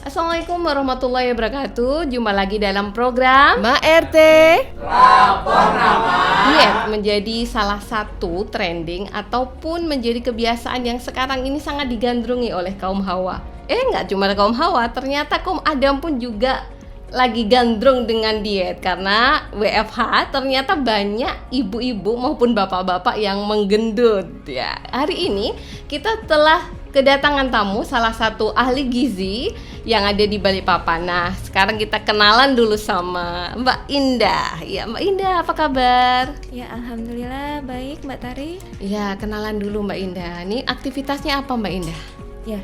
Assalamualaikum warahmatullahi wabarakatuh. Jumpa lagi dalam program Mbak RT. Diet menjadi salah satu trending ataupun menjadi kebiasaan yang sekarang ini sangat digandrungi oleh kaum hawa. Nggak cuma kaum hawa, ternyata kaum Adam pun juga lagi gandrung dengan diet. Karena WFH ternyata banyak ibu-ibu maupun bapak-bapak yang menggendut ya. Hari ini kita telah kedatangan tamu salah satu ahli gizi yang ada di Balikpapan. Nah, sekarang kita kenalan dulu sama Mbak Indah. Ya, Mbak Indah, apa kabar? Ya, alhamdulillah baik, Mbak Tari. Ya, kenalan dulu Mbak Indah. Ini aktivitasnya apa Mbak Indah? Ya,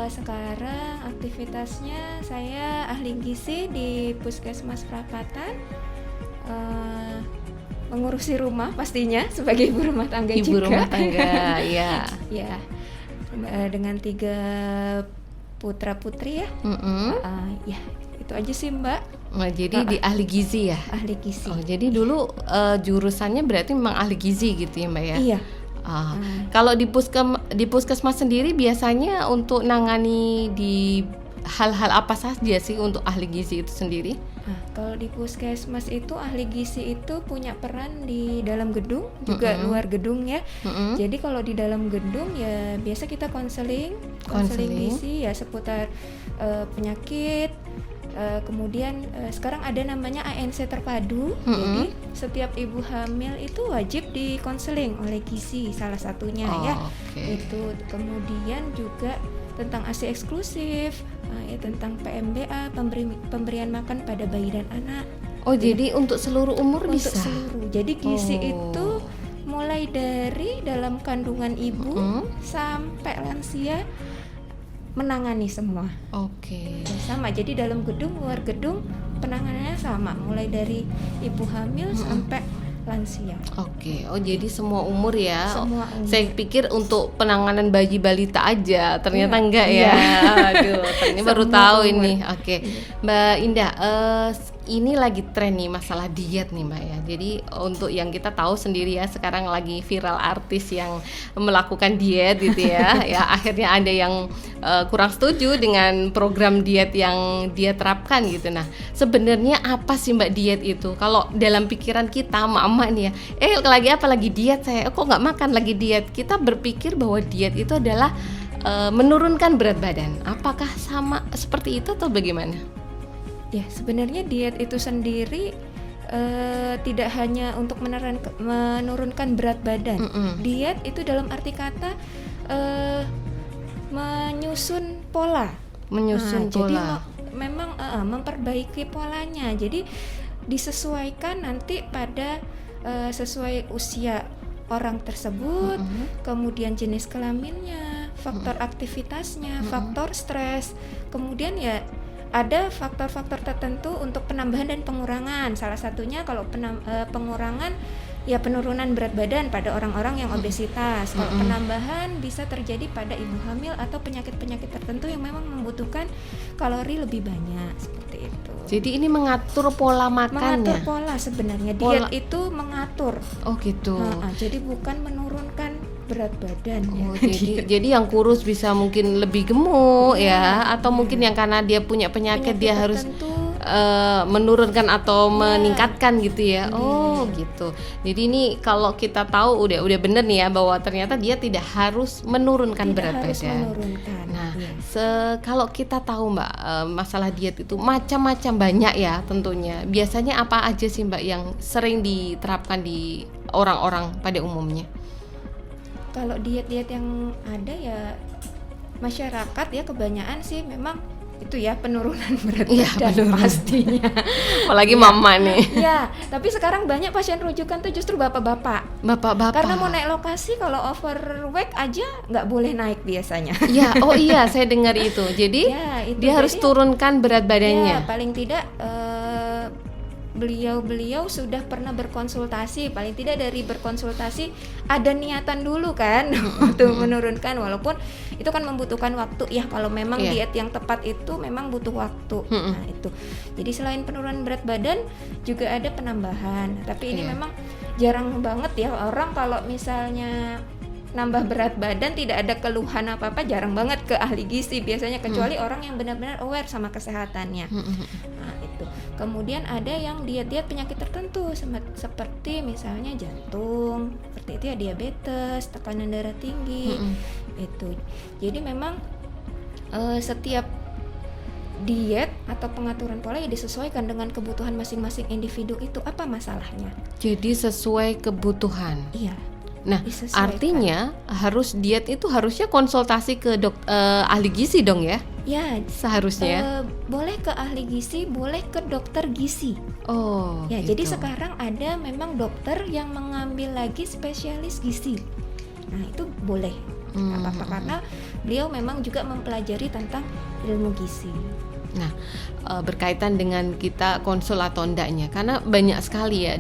sekarang aktivitasnya saya ahli gizi di Puskesmas Prapatan, mengurusi rumah pastinya sebagai ibu rumah tangga Ibu juga. rumah tangga, ya. Ya, dengan 3 putra putri ya. Ya, itu aja sih Mbak. Nah, jadi di ahli gizi ya? Ahli gizi. Oh, jadi dulu jurusannya berarti memang ahli gizi gitu ya Mbak ya? Iya. Kalau di puskesmas sendiri biasanya untuk nangani di hal-hal apa saja sih untuk ahli gizi itu sendiri? Nah, kalau di puskesmas itu ahli gizi itu punya peran di dalam gedung juga luar gedung ya. Jadi kalau di dalam gedung ya biasa kita konseling gizi ya seputar penyakit. Kemudian sekarang ada namanya ANC terpadu. Jadi setiap ibu hamil itu wajib dikonseling oleh gizi salah satunya ya. Okay. Itu kemudian juga tentang ASI eksklusif, ya tentang PMBA, pemberian makan pada bayi dan anak. Oh, jadi untuk seluruh umur Untuk bisa? seluruh. Jadi gizi itu mulai dari dalam kandungan ibu sampai lansia menangani semua. Oke. Ya, sama. Jadi dalam gedung, luar gedung penanganannya sama, mulai dari ibu hamil sampai lansia. Oke. Oh, jadi semua umur ya? Semua umur. Saya pikir untuk penanganan bayi balita aja, ternyata enggak Iya. ya. Aduh, ini baru Semua tahu umur. ini. Oke. Mbak Indah, ini lagi tren nih masalah diet nih Mbak ya. Jadi untuk yang kita tahu sendiri ya, sekarang lagi viral artis yang melakukan diet gitu ya. Ya akhirnya ada yang kurang setuju dengan program diet yang dia terapkan gitu. Nah, sebenarnya apa sih Mbak diet itu? Kalau dalam pikiran kita mama nih ya, lagi diet saya, kok nggak makan lagi diet? Kita berpikir bahwa diet itu adalah menurunkan berat badan. Apakah sama seperti itu atau bagaimana? Ya, sebenarnya diet itu sendiri tidak hanya untuk menurunkan berat badan. Diet itu dalam arti kata menyusun pola. Menyusun pola. Jadi memang memperbaiki polanya. Jadi disesuaikan nanti pada sesuai usia orang tersebut, kemudian jenis kelaminnya, faktor aktivitasnya, faktor stres, kemudian ya ada faktor-faktor tertentu untuk penambahan dan pengurangan. Salah satunya kalau pengurangan ya penurunan berat badan pada orang-orang yang obesitas. Kalau penambahan bisa terjadi pada ibu hamil atau penyakit-penyakit tertentu yang memang membutuhkan kalori lebih banyak, seperti itu. Jadi ini mengatur pola makannya. Mengatur pola sebenarnya. Diet itu mengatur. Oh gitu. Jadi bukan menurunkan berat badan. Oh, jadi yang kurus bisa mungkin lebih gemuk ya, atau mungkin yang karena dia punya penyakit dia harus menurunkan atau meningkatkan gitu ya. Oh gitu. Jadi ini kalau kita tahu udah bener nih ya bahwa ternyata dia tidak harus menurunkan berat badan. Nah, kalau kita tahu Mbak, masalah diet itu macam-macam banyak ya tentunya. Biasanya apa aja sih Mbak yang sering diterapkan di orang-orang pada umumnya? Kalau diet-diet yang ada ya masyarakat ya kebanyakan sih memang itu ya penurunan berat badan pastinya. Apalagi mama nih. Ya, tapi sekarang banyak pasien rujukan tuh justru bapak-bapak. Karena mau naik lokasi kalau overweight aja nggak boleh naik biasanya. Ya, oh iya saya dengar itu. Jadi dia harus turunkan berat badannya. Ya, paling tidak beliau sudah pernah berkonsultasi, paling tidak dari berkonsultasi ada niatan dulu kan untuk menurunkan, walaupun itu kan membutuhkan waktu ya, kalau memang diet yang tepat itu memang butuh waktu. Nah itu, jadi selain penurunan berat badan juga ada penambahan, tapi ini memang jarang banget ya orang kalau misalnya nambah berat badan, tidak ada keluhan apa-apa, jarang banget ke ahli gizi biasanya, kecuali orang yang benar-benar aware sama kesehatannya. Nah, itu. Kemudian ada yang diet-diet penyakit tertentu seperti misalnya jantung, seperti itu ya, diabetes, tekanan darah tinggi. Itu. Jadi memang setiap diet atau pengaturan pola ya disesuaikan dengan kebutuhan masing-masing individu. Itu apa masalahnya? Jadi sesuai kebutuhan. Iya. Nah, artinya diet itu harusnya konsultasi ke ahli gizi dong ya? Ya, seharusnya. Boleh ke ahli gizi, boleh ke dokter gizi. Oh. Ya, gitu. jadi sekarang ada memang dokter yang mengambil lagi spesialis gizi. Nah, itu boleh. Nggak apa-apa, karena beliau memang juga mempelajari tentang ilmu gizi. Nah, berkaitan dengan kita konsul atau enggaknya, karena banyak sekali ya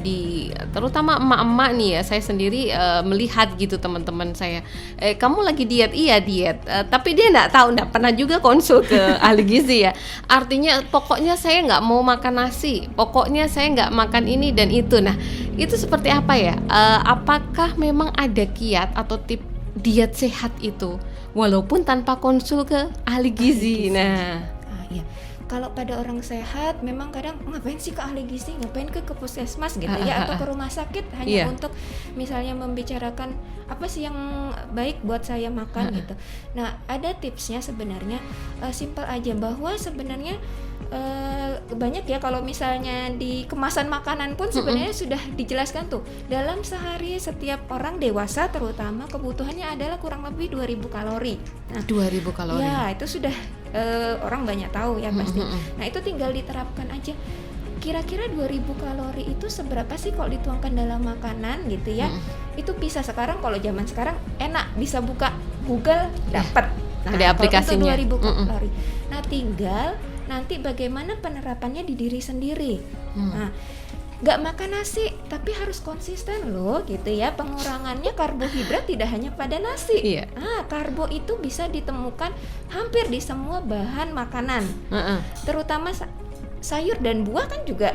terutama emak-emak nih ya, saya sendiri melihat gitu teman-teman saya, kamu lagi diet, iya diet, tapi dia nggak pernah juga konsul ke ahli gizi ya. Artinya pokoknya saya nggak mau makan nasi, pokoknya saya nggak makan ini dan itu. Nah, itu seperti apa ya? Apakah memang ada kiat atau tip diet sehat itu walaupun tanpa konsul ke ahli gizi? Nah, iya. Kalau pada orang sehat memang kadang ngapain sih ke ahli gizi, ngapain ke puskesmas gitu ya, atau ke rumah sakit hanya untuk misalnya membicarakan apa sih yang baik buat saya makan gitu. Nah, ada tipsnya sebenarnya, simpel aja, bahwa sebenarnya banyak ya, kalau misalnya di kemasan makanan pun sebenarnya sudah dijelaskan tuh, dalam sehari setiap orang dewasa terutama kebutuhannya adalah kurang lebih 2000 kalori. Nah, 2000 kalori. Ya, itu sudah orang banyak tahu ya pasti. Nah, itu tinggal diterapkan aja. Kira-kira 2000 kalori itu seberapa sih kalau dituangkan dalam makanan gitu ya. Itu bisa sekarang, kalau zaman sekarang enak, bisa buka Google dapat. Nah, ada aplikasinya. Itu 2000 kalori. Nah, tinggal nanti bagaimana penerapannya di diri sendiri. Nah, nggak makan nasi tapi harus konsisten loh gitu ya. Pengurangannya karbohidrat tidak hanya pada nasi. Iya. Karbo itu bisa ditemukan hampir di semua bahan makanan. Terutama sayur dan buah kan juga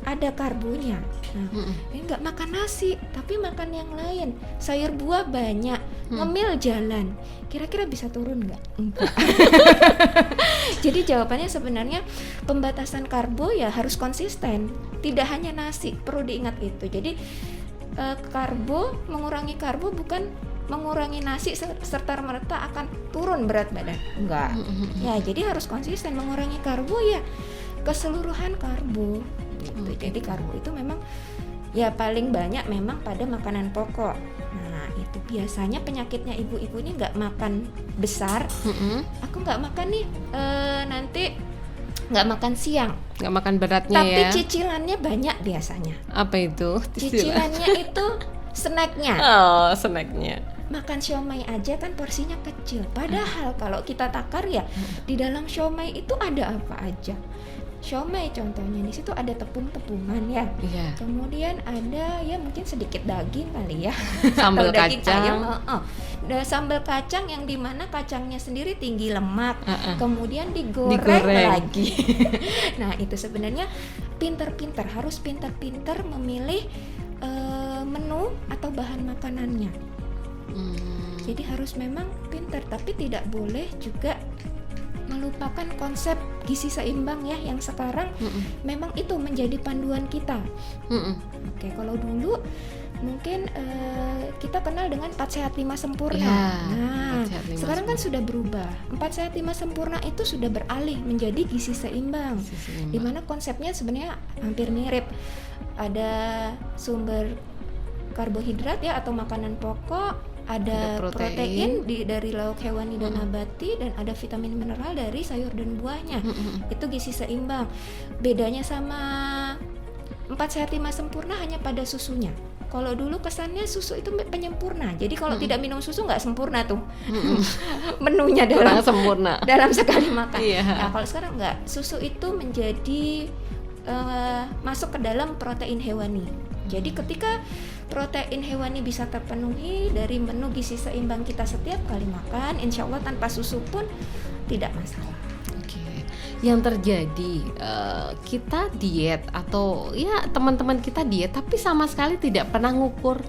ada karbonya. Nah, nggak makan nasi tapi makan yang lain, sayur buah banyak, ngemil jalan, kira-kira bisa turun nggak? Enggak. Jadi jawabannya sebenarnya pembatasan karbo ya harus konsisten, tidak hanya nasi, perlu diingat itu. Jadi mengurangi karbo bukan mengurangi nasi serta merta akan turun berat badan, enggak. Ya, jadi harus konsisten mengurangi karbo ya keseluruhan karbo gitu. Jadi karbo itu memang ya paling banyak memang pada makanan pokok. Nah, itu biasanya penyakitnya ibu-ibu ini nggak makan besar. Aku nggak makan nih, nanti nggak makan siang, nggak makan beratnya tapi ya. cicilannya banyak biasanya. Apa itu? Cicilannya itu snacknya. Oh, snacknya. Makan siomay aja kan porsinya kecil. Padahal kalau kita takar ya, di dalam siomay itu ada apa aja. Siomay contohnya, di situ ada tepung-tepungan ya. Iya. Kemudian ada ya mungkin sedikit daging kali ya. Sambal daging kacang. Sambal kacang yang dimana kacangnya sendiri tinggi lemak. Kemudian digoreng lagi. Nah, itu sebenarnya pinter-pinter, harus pinter-pinter memilih menu atau bahan makanannya. Jadi harus memang pinter, tapi tidak boleh juga melupakan konsep gizi seimbang ya, yang sekarang memang itu menjadi panduan kita. Oke, kalau dulu mungkin kita kenal dengan 4 sehat 5 sempurna. Ya, nah, 4 sehat 5 sekarang kan sempurna. sudah berubah. 4 sehat 5 sempurna itu sudah beralih menjadi gizi seimbang. Di mana konsepnya sebenarnya hampir mirip. Ada sumber karbohidrat ya atau makanan pokok, ada protein dari lauk hewani dan nabati, dan ada vitamin mineral dari sayur dan buahnya. Itu gizi seimbang. Bedanya sama 4 sehat 5 sempurna hanya pada susunya. Kalau dulu kesannya susu itu penyempurna. Jadi kalau tidak minum susu nggak sempurna tuh. Menunya dalam sempurna. Dalam sekali makan. Iya. Nah, kalau sekarang nggak. Susu itu menjadi masuk ke dalam protein hewani. Jadi ketika protein hewani bisa terpenuhi dari menu gizi seimbang kita setiap kali makan, insya Allah tanpa susu pun tidak masalah. Yang terjadi kita diet atau ya teman-teman kita diet tapi sama sekali tidak pernah ngukur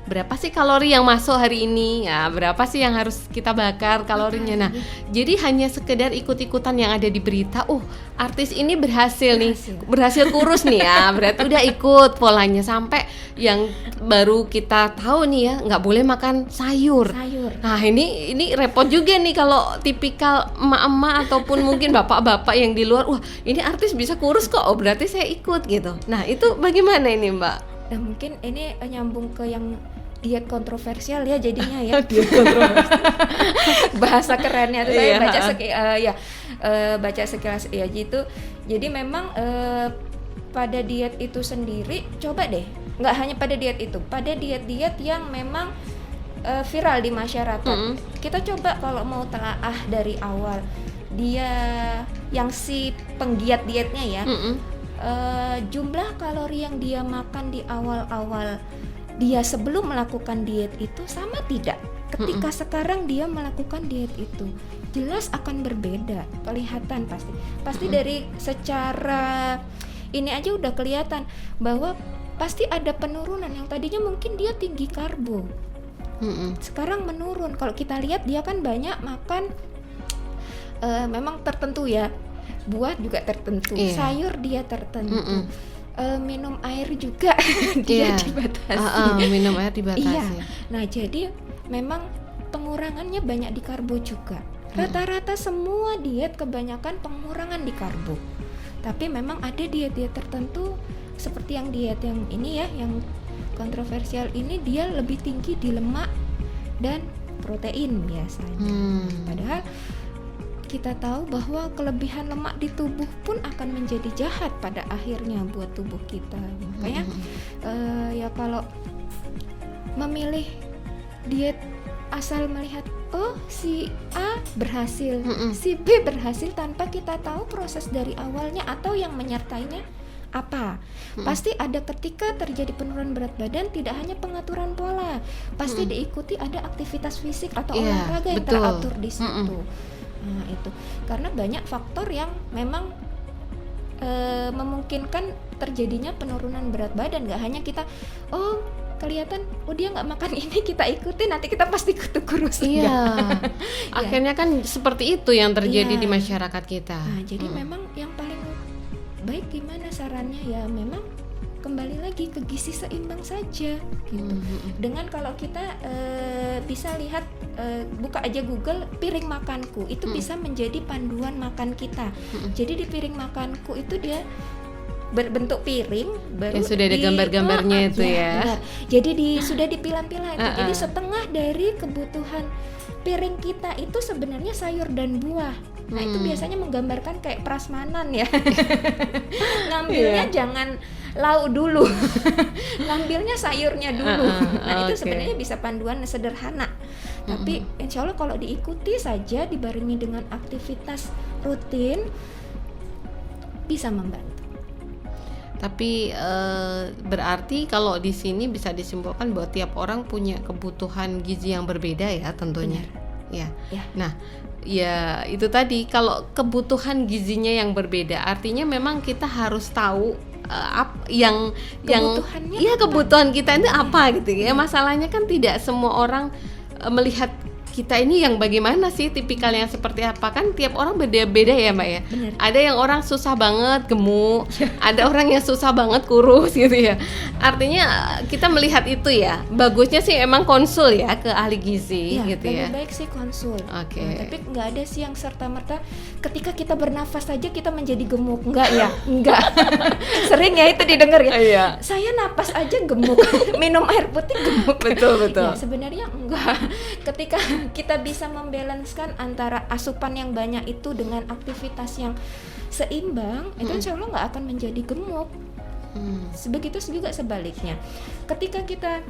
berapa sih kalori yang masuk hari ini, ya berapa sih yang harus kita bakar kalorinya. Nah, jadi hanya sekedar ikut-ikutan yang ada di berita, artis ini berhasil kurus nih ya, berarti udah ikut polanya, sampai yang baru kita tahu nih ya, nggak boleh makan sayur. Nah ini repot juga nih kalau tipikal emak-emak ataupun mungkin bapak-bapak yang di luar, wah ini artis bisa kurus kok, berarti saya ikut gitu. Nah itu bagaimana ini Mbak? Nah mungkin ini nyambung ke yang diet kontroversial ya jadinya ya. Diet kontroversial. Bahasa kerennya itu saya baca sekilas ya gitu. Jadi memang pada diet itu sendiri, coba deh, nggak hanya pada diet itu, pada diet-diet yang memang viral di masyarakat. Kita coba kalau mau telaah dari awal, dia yang si penggiat dietnya ya, jumlah kalori yang dia makan di awal-awal dia sebelum melakukan diet itu sama tidak? Ketika sekarang dia melakukan diet itu, jelas akan berbeda, kelihatan pasti dari secara ini aja udah kelihatan bahwa pasti ada penurunan. Yang tadinya mungkin dia tinggi karbo, sekarang menurun. Kalau kita lihat dia kan banyak makan memang tertentu ya, buah juga tertentu, sayur dia tertentu. Minum air juga dia dibatasi. Minum air dibatasi. Iya. Nah jadi memang pengurangannya banyak di karbo juga. Rata-rata semua diet kebanyakan pengurangan di karbo. Tapi memang ada diet-diet tertentu seperti yang diet yang ini ya, yang kontroversial ini, dia lebih tinggi di lemak dan protein biasanya. Padahal kita tahu bahwa kelebihan lemak di tubuh pun akan menjadi jahat pada akhirnya buat tubuh kita. Makanya ya kalau memilih diet asal melihat si A berhasil, si B berhasil tanpa kita tahu proses dari awalnya atau yang menyertainya apa. Pasti ada ketika terjadi penurunan berat badan, tidak hanya pengaturan pola, pasti diikuti ada aktivitas fisik atau olahraga yang teratur di situ. Nah itu karena banyak faktor yang memang memungkinkan terjadinya penurunan berat badan. Gak hanya kita kelihatan dia nggak makan ini kita ikutin, nanti kita pasti kurus. Akhirnya kan seperti itu yang terjadi di masyarakat kita. Nah jadi memang yang paling baik gimana sarannya ya, memang kembali lagi ke gizi seimbang saja gitu. Dengan kalau kita bisa lihat, buka aja Google piring makanku, itu bisa menjadi panduan makan kita. Jadi di piring makanku itu dia berbentuk piring baru sudah ada gambar-gambarnya itu ya. Benar. Jadi sudah dipilah-pilah itu. Jadi setengah dari kebutuhan piring kita itu sebenarnya sayur dan buah. Nah itu biasanya menggambarkan kayak prasmanan ya. Ngambilnya jangan lauk dulu, ngambilnya sayurnya dulu. Nah itu sebenarnya bisa panduan sederhana. Tapi insya Allah kalau diikuti saja dibarengi dengan aktivitas rutin bisa membantu. Tapi berarti kalau di sini bisa disimpulkan bahwa tiap orang punya kebutuhan gizi yang berbeda ya tentunya. Ya. Nah, ya itu tadi, kalau kebutuhan gizinya yang berbeda, artinya memang kita harus tahu kebutuhan kita itu apa gitu ya. Masalahnya kan tidak semua orang melihat kita ini yang bagaimana sih, tipikal yang seperti apa, kan tiap orang beda-beda ya Mbak ya. Bener. Ada yang orang susah banget gemuk, ada orang yang susah banget kurus gitu ya. Artinya kita melihat itu ya, bagusnya sih emang konsul ya ke ahli gizi gitu ya. Lebih baik sih konsul. Oke. Nah, tapi nggak ada sih yang serta-merta ketika kita bernafas saja kita menjadi gemuk, enggak ya? Enggak. Sering ya itu didengar ya. Iya. Saya napas aja gemuk, minum air putih gemuk. Betul. Ya, sebenarnya enggak. Ketika kita bisa membalanskan antara asupan yang banyak itu dengan aktivitas yang seimbang, itu insya Allah nggak akan menjadi gemuk. Begitu juga sebaliknya. Ketika kita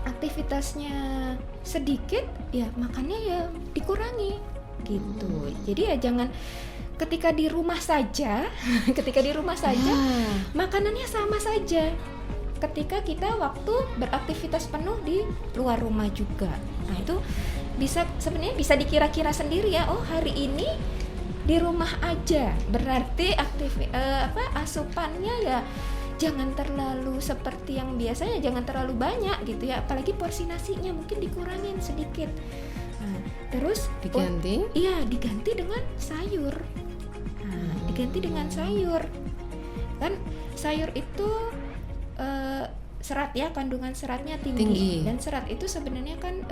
aktivitasnya sedikit, ya makannya ya dikurangi gitu. Jadi ya jangan ketika di rumah saja, makanannya sama saja. Ketika kita waktu beraktivitas penuh di luar rumah juga, nah itu sebenarnya bisa dikira-kira sendiri ya. Oh hari ini di rumah aja, berarti asupannya ya jangan terlalu seperti yang biasanya, jangan terlalu banyak gitu ya, apalagi porsi nasinya mungkin dikurangin sedikit. Nah, terus diganti? Diganti dengan sayur. Nah, diganti dengan sayur. Kan sayur itu serat ya, kandungan seratnya tinggi. Dan serat itu sebenarnya kan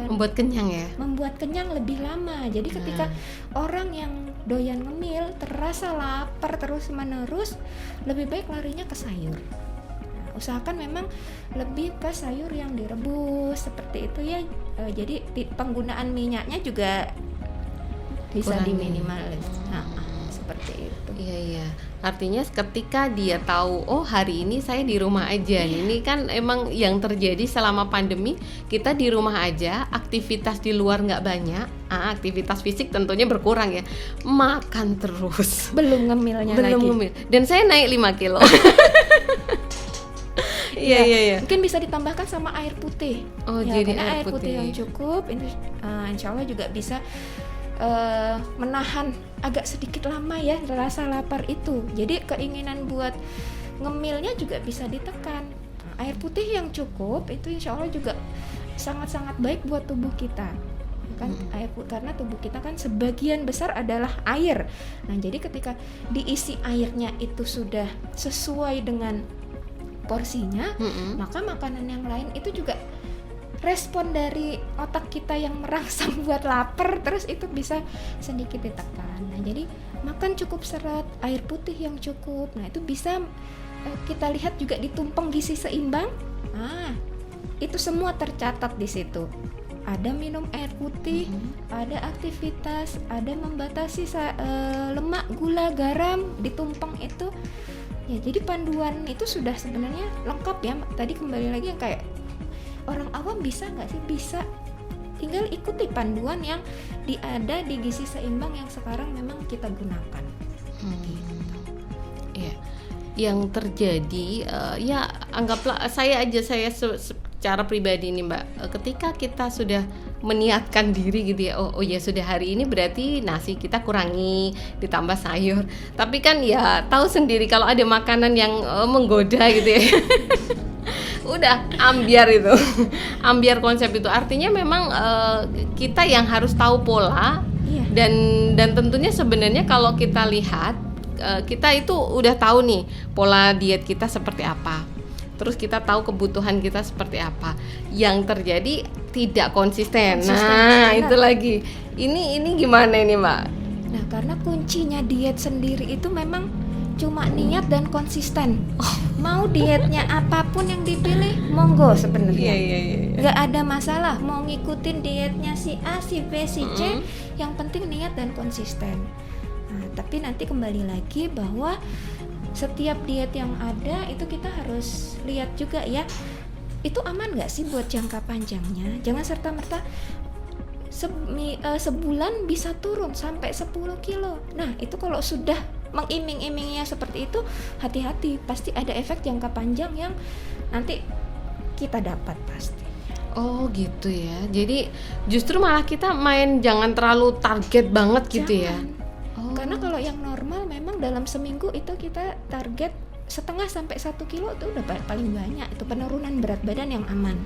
membuat kenyang ya. Membuat kenyang lebih lama. Jadi ketika orang yang doyan ngemil terasa lapar terus-menerus, lebih baik larinya ke sayur. Nah, usahakan memang lebih ke sayur yang direbus seperti itu ya. Jadi penggunaan minyaknya juga bisa diminimalis. Nah, seperti itu. Iya. Artinya ketika dia tahu, oh hari ini saya di rumah aja. Ini kan emang yang terjadi selama pandemi, kita di rumah aja, aktivitas di luar nggak banyak, aktivitas fisik tentunya berkurang ya, makan terus. Belum ngemil. Dan saya naik 5 kilo. Iya. Mungkin bisa ditambahkan sama air putih. Jadi air putih yang cukup, insya Allah juga bisa menahan agak sedikit lama ya rasa lapar itu. Jadi keinginan buat ngemilnya juga bisa ditekan. Air putih yang cukup itu insya Allah juga sangat-sangat baik buat tubuh kita. Kan karena tubuh kita kan sebagian besar adalah air. Nah, jadi ketika diisi airnya itu sudah sesuai dengan porsinya, maka makanan yang lain itu juga respon dari otak kita yang merangsang buat lapar, terus itu bisa sedikit ditekan. Nah, jadi makan cukup serat, air putih yang cukup. Nah, itu bisa kita lihat juga di tumpeng gizi seimbang. Nah, itu semua tercatat di situ. Ada minum air putih, ada aktivitas, ada membatasi lemak, gula, garam di tumpeng itu. Ya, jadi panduan itu sudah sebenarnya lengkap ya. Tadi kembali lagi yang kayak orang awam bisa nggak sih? Bisa, tinggal ikuti panduan yang ada di gizi seimbang yang sekarang memang kita gunakan. Iya. Yang terjadi ya anggaplah saya secara pribadi nih Mbak, ketika kita sudah meniatkan diri gitu ya, oh ya sudah hari ini berarti nasi kita kurangi ditambah sayur, tapi kan ya tahu sendiri kalau ada makanan yang menggoda gitu ya. Udah ambiar konsep itu. Artinya memang kita yang harus tahu pola. Dan tentunya sebenarnya kalau kita lihat kita itu udah tahu nih pola diet kita seperti apa, terus kita tahu kebutuhan kita seperti apa. Yang terjadi tidak konsisten. Nah, itu lagi ini gimana ini Mbak? Nah, karena kuncinya diet sendiri itu memang cuma niat dan konsisten. Mau dietnya apapun yang dipilih, monggo sebenarnya. Nggak ada masalah. Mau ngikutin dietnya si A, si B, si C, yang penting niat dan konsisten. Nah, tapi nanti kembali lagi bahwa setiap diet yang ada itu kita harus lihat juga ya, itu aman nggak sih buat jangka panjangnya. Jangan serta-merta sebulan bisa turun sampai 10 kilo. Nah, itu kalau sudah mengiming-imingnya seperti itu, hati-hati, pasti ada efek jangka panjang yang nanti kita dapat pasti. Oh gitu ya, jadi justru malah kita main jangan terlalu target banget gitu ya. Karena kalau yang normal memang dalam seminggu itu kita target 0,5 sampai 1 kilo itu udah paling banyak, itu penurunan berat badan yang aman.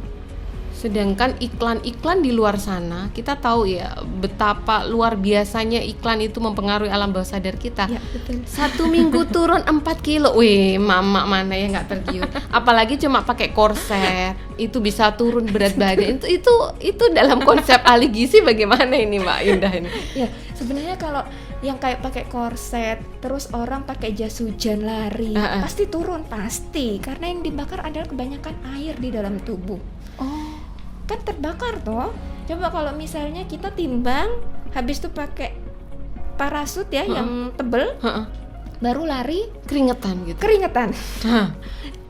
Sedangkan iklan-iklan di luar sana, kita tahu ya betapa luar biasanya iklan itu mempengaruhi alam bawah sadar kita. Ya, betul. 1 minggu turun 4 kilo, wih mama mana yang nggak tergiur. Apalagi cuma pakai korset, itu bisa turun berat badan. Itu dalam konsep ahli gizi bagaimana ini Mbak Indah ini? Ya, sebenarnya kalau yang kayak pakai korset, terus orang pakai jas hujan lari, pasti turun, pasti. Karena yang dibakar adalah kebanyakan air di dalam tubuh. Kan terbakar toh. Coba kalau misalnya kita timbang, habis itu pakai parasut ya yang tebel, baru lari keringetan gitu.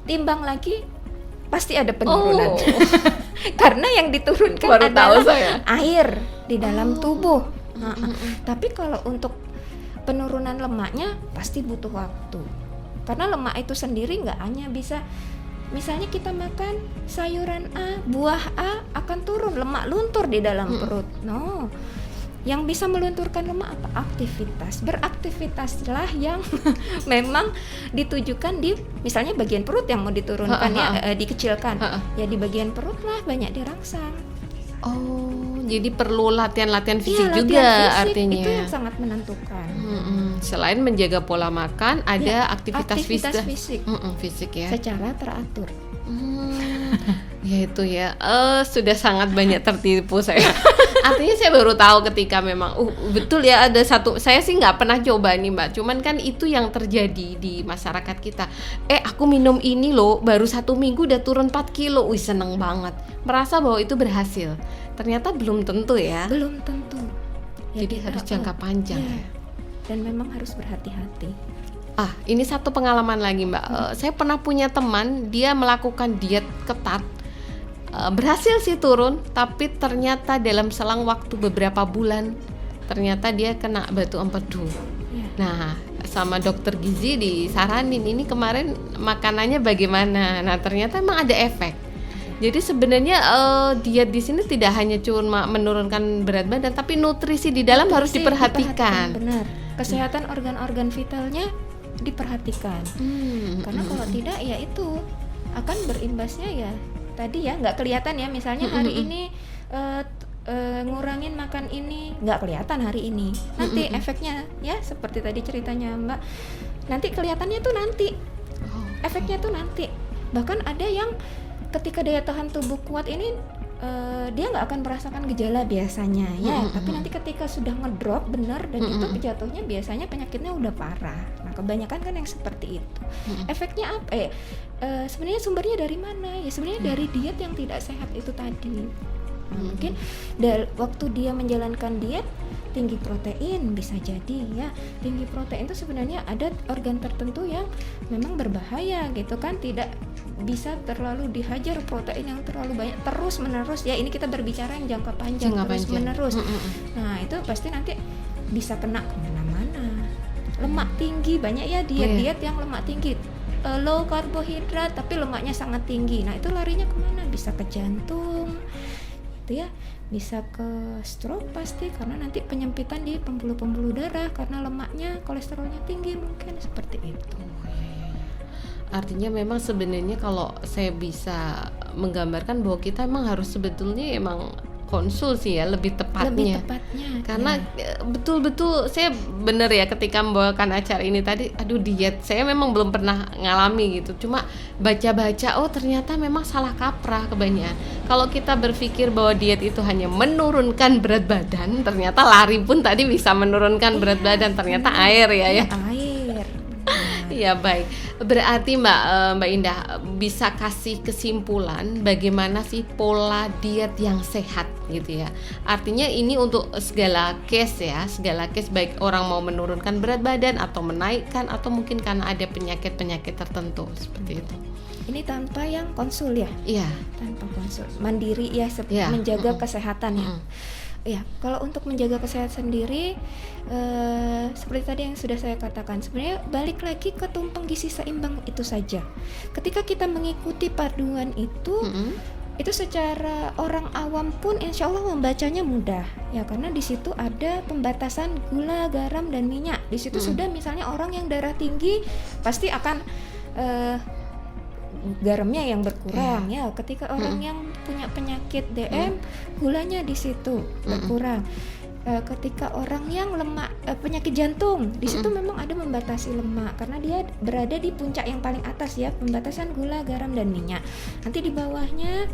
Timbang lagi pasti ada penurunan. Karena yang diturunkan baru adalah air di dalam tubuh. Tapi kalau untuk penurunan lemaknya pasti butuh waktu. Karena lemak itu sendiri nggak hanya bisa, misalnya kita makan sayuran A, buah A akan turun lemak luntur di dalam perut. No, yang bisa melunturkan lemak apa? Aktivitas. Beraktivitaslah yang memang ditujukan di misalnya bagian perut yang mau diturunkan dikecilkan. Ya di bagian perut lah banyak dirangsang. Oh, jadi perlu latihan-latihan fisik Iya, juga latihan fisik artinya. itu yang sangat menentukan. Selain menjaga pola makan, ada aktivitas fisik fisik ya. secara teratur. Ya itu ya, sudah sangat banyak tertipu saya. Artinya saya baru tahu ketika memang, betul ya ada satu, saya sih nggak pernah coba nih Mbak. Cuman kan itu yang terjadi di masyarakat kita. Aku minum ini loh, baru 1 minggu udah turun 4 kilo, wih seneng banget. Merasa bahwa itu berhasil. Ternyata belum tentu ya. Belum tentu. Jadi harus jangka panjang ya. Dan memang harus berhati-hati. Ini satu pengalaman lagi Mbak. Saya pernah punya teman, dia melakukan diet ketat. Berhasil sih turun, tapi ternyata dalam selang waktu beberapa bulan ternyata dia kena batu empedu. Nah, sama dokter gizi disaranin ini kemarin makanannya bagaimana. Nah, ternyata emang ada efek. Jadi sebenarnya diet di sini tidak hanya cuma menurunkan berat badan, tapi nutrisi di dalam harus diperhatikan. Benar. Kesehatan organ-organ vitalnya diperhatikan. Karena kalau tidak ya itu akan berimbasnya ya tadi ya nggak kelihatan ya, misalnya hari ini ngurangin makan ini nggak kelihatan hari ini, nanti efeknya ya seperti tadi ceritanya Mbak, nanti kelihatannya tuh nanti efeknya tuh nanti. Bahkan ada yang ketika daya tahan tubuh kuat ini dia nggak akan merasakan gejala biasanya ya, tapi nanti ketika sudah ngedrop benar dan itu jatuhnya biasanya penyakitnya udah parah. Nah kebanyakan kan yang seperti itu. Efeknya apa? Sebenarnya sumbernya dari mana? Ya sebenarnya dari diet yang tidak sehat itu tadi. Nah, mungkin waktu dia menjalankan diet tinggi protein bisa jadi ya. Tinggi protein itu sebenarnya ada organ tertentu yang memang berbahaya gitu kan, tidak bisa terlalu dihajar protein yang terlalu banyak terus menerus ya. Ini kita berbicara yang jangka panjang terus menerus. Nah itu pasti nanti bisa kena kemana-mana. Lemak tinggi banyak ya diet-diet yang lemak tinggi, low karbohidrat tapi lemaknya sangat tinggi. Nah itu larinya kemana? Bisa ke jantung gitu ya, bisa ke stroke pasti karena nanti penyempitan di pembuluh-pembuluh darah karena lemaknya, kolesterolnya tinggi, mungkin seperti itu. Artinya memang sebenarnya kalau saya bisa menggambarkan bahwa kita emang harus sebetulnya emang konsul sih ya lebih tepatnya. Karena betul-betul saya bener ya ketika membawakan acara ini tadi, diet saya memang belum pernah ngalami gitu. Cuma baca-baca ternyata memang salah kaprah kebanyakan. Kalau kita berpikir bahwa diet itu hanya menurunkan berat badan, ternyata lari pun tadi bisa menurunkan berat badan, ternyata air ya. Air. Iya baik. Berarti Mbak Indah bisa kasih kesimpulan bagaimana sih pola diet yang sehat gitu ya. Artinya ini untuk segala case ya, segala case baik orang mau menurunkan berat badan atau menaikkan atau mungkin karena ada penyakit-penyakit tertentu seperti itu. Ini tanpa yang konsul ya? Iya. Tanpa konsul, mandiri ya, menjaga kesehatan ya. Ya, kalau untuk menjaga kesehatan sendiri, seperti tadi yang sudah saya katakan, sebenarnya balik lagi ke tumpeng gizi seimbang itu saja. Ketika kita mengikuti paduan itu secara orang awam pun insya Allah membacanya mudah, ya karena di situ ada pembatasan gula, garam dan minyak. Di situ sudah misalnya orang yang darah tinggi pasti akan garamnya yang berkurang ya. Ketika orang yang punya penyakit DM, gulanya di situ berkurang. Ketika orang yang penyakit jantung, di situ memang ada membatasi lemak karena dia berada di puncak yang paling atas ya, pembatasan gula, garam dan minyak. Nanti di bawahnya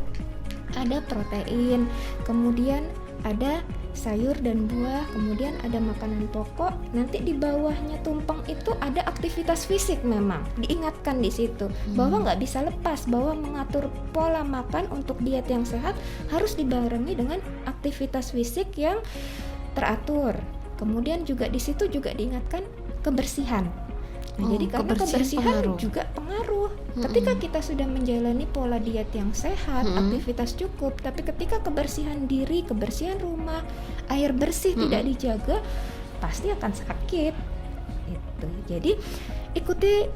ada protein, kemudian ada sayur dan buah, kemudian ada makanan pokok. Nanti di bawahnya tumpeng itu ada aktivitas fisik, memang diingatkan di situ bahwa nggak bisa lepas bahwa mengatur pola makan untuk diet yang sehat harus dibarengi dengan aktivitas fisik yang teratur. Kemudian juga di situ juga diingatkan kebersihan. Nah, jadi karena kebersihan juga pengaruh. Ketika kita sudah menjalani pola diet yang sehat, aktivitas cukup, tapi ketika kebersihan diri, kebersihan rumah, air bersih tidak dijaga, pasti akan sakit. Itu. Jadi ikuti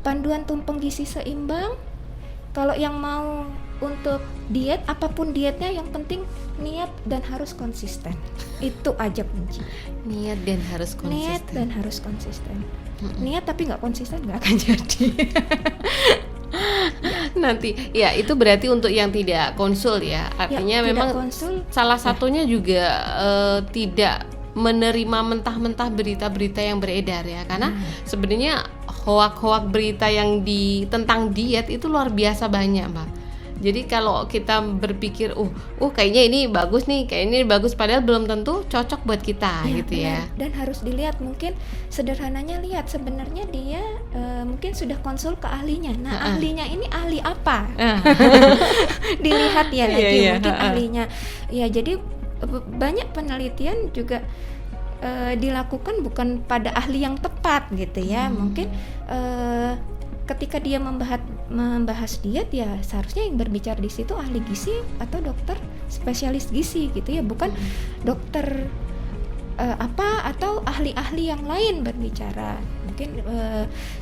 panduan tumpeng gizi seimbang. Kalau yang mau untuk diet, apapun dietnya yang penting niat dan harus konsisten. Itu aja kunci. Niat dan harus konsisten. Niat dan harus konsisten. Niat tapi nggak konsisten nggak akan jadi. Nanti ya itu berarti untuk yang tidak konsul ya. Artinya Ya, memang konsul, salah satunya juga tidak menerima mentah-mentah berita-berita yang beredar ya. Karena sebenarnya hoak-hoak berita yang tentang diet itu luar biasa banyak, Mbak. Jadi kalau kita berpikir, kayaknya ini bagus nih, kayaknya ini bagus, padahal belum tentu cocok buat kita, gitu ya. Dan harus dilihat, mungkin sederhananya lihat sebenarnya dia mungkin sudah konsul ke ahlinya. Nah, ahlinya ini ahli apa? Dilihat ya lagi, mungkin ahlinya. Ya, jadi banyak penelitian juga dilakukan bukan pada ahli yang tepat, gitu ya. Mungkin ketika dia membahas diet ya seharusnya yang berbicara di situ ahli gizi atau dokter spesialis gizi gitu ya, bukan dokter atau ahli-ahli yang lain berbicara. Mungkin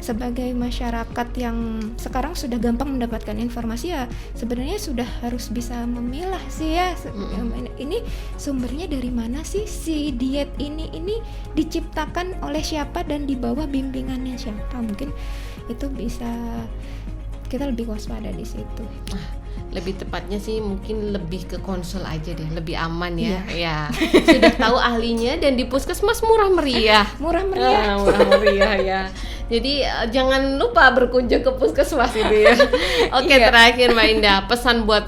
sebagai masyarakat yang sekarang sudah gampang mendapatkan informasi ya sebenarnya sudah harus bisa memilah sih ya, ini sumbernya dari mana sih, si diet ini diciptakan oleh siapa dan di bawah bimbingannya siapa. Mungkin itu bisa kita lebih waspada di situ. Lebih tepatnya sih mungkin lebih ke konsul aja deh, lebih aman ya. Ya, sudah tahu ahlinya dan di puskesmas murah meriah ya. Jadi jangan lupa berkunjung ke puskesmas itu ya. Oke, terakhir Mbak Indah, pesan buat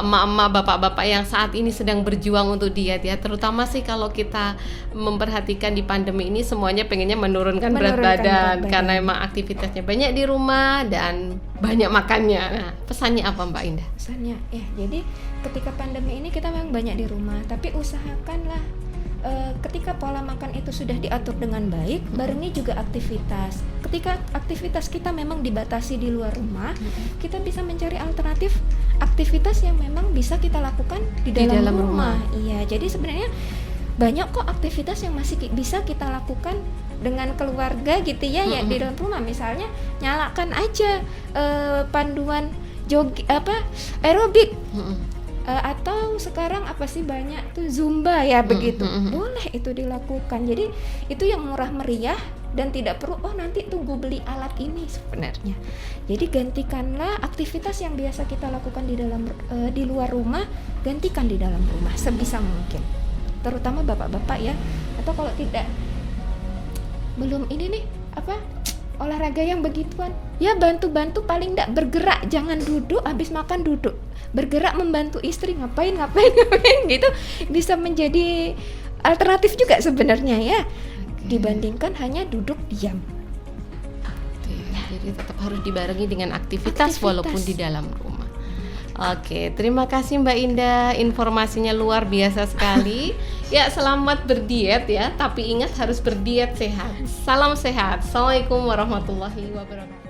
emak-emak, bapak-bapak yang saat ini sedang berjuang untuk diet ya, terutama sih kalau kita memperhatikan di pandemi ini semuanya pengennya menurunkan berat badan karena emang aktivitasnya banyak di rumah dan banyak makannya. Nah, pesannya apa Mbak Indah? Pesannya ya, jadi ketika pandemi ini kita memang banyak di rumah, tapi usahakanlah ketika pola makan itu sudah diatur dengan baik, barengi juga aktivitas. Ketika aktivitas kita memang dibatasi di luar rumah, kita bisa mencari alternatif aktivitas yang memang bisa kita lakukan di dalam rumah. Iya, jadi sebenarnya banyak kok aktivitas yang masih bisa kita lakukan dengan keluarga gitu ya, ya di dalam rumah. Misalnya nyalakan aja panduan aerobik. Atau sekarang apa sih banyak tuh Zumba ya begitu. Boleh itu dilakukan. Jadi itu yang murah meriah dan tidak perlu nanti tunggu beli alat ini sebenarnya. Jadi gantikanlah aktivitas yang biasa kita lakukan di luar rumah, gantikan di dalam rumah sebisa mungkin. Terutama bapak-bapak ya. Atau kalau tidak belum ini nih olahraga yang begituan, ya bantu-bantu paling enggak bergerak, jangan duduk habis makan duduk. Bergerak membantu istri ngapain gitu bisa menjadi alternatif juga sebenarnya ya, dibandingkan hanya duduk diam. Jadi tetap harus dibarengi dengan aktivitas walaupun di dalam rumah. Oke, terima kasih Mbak Indah, informasinya luar biasa sekali. Ya, selamat berdiet ya, tapi ingat harus berdiet sehat. Salam sehat. Assalamualaikum warahmatullahi wabarakatuh.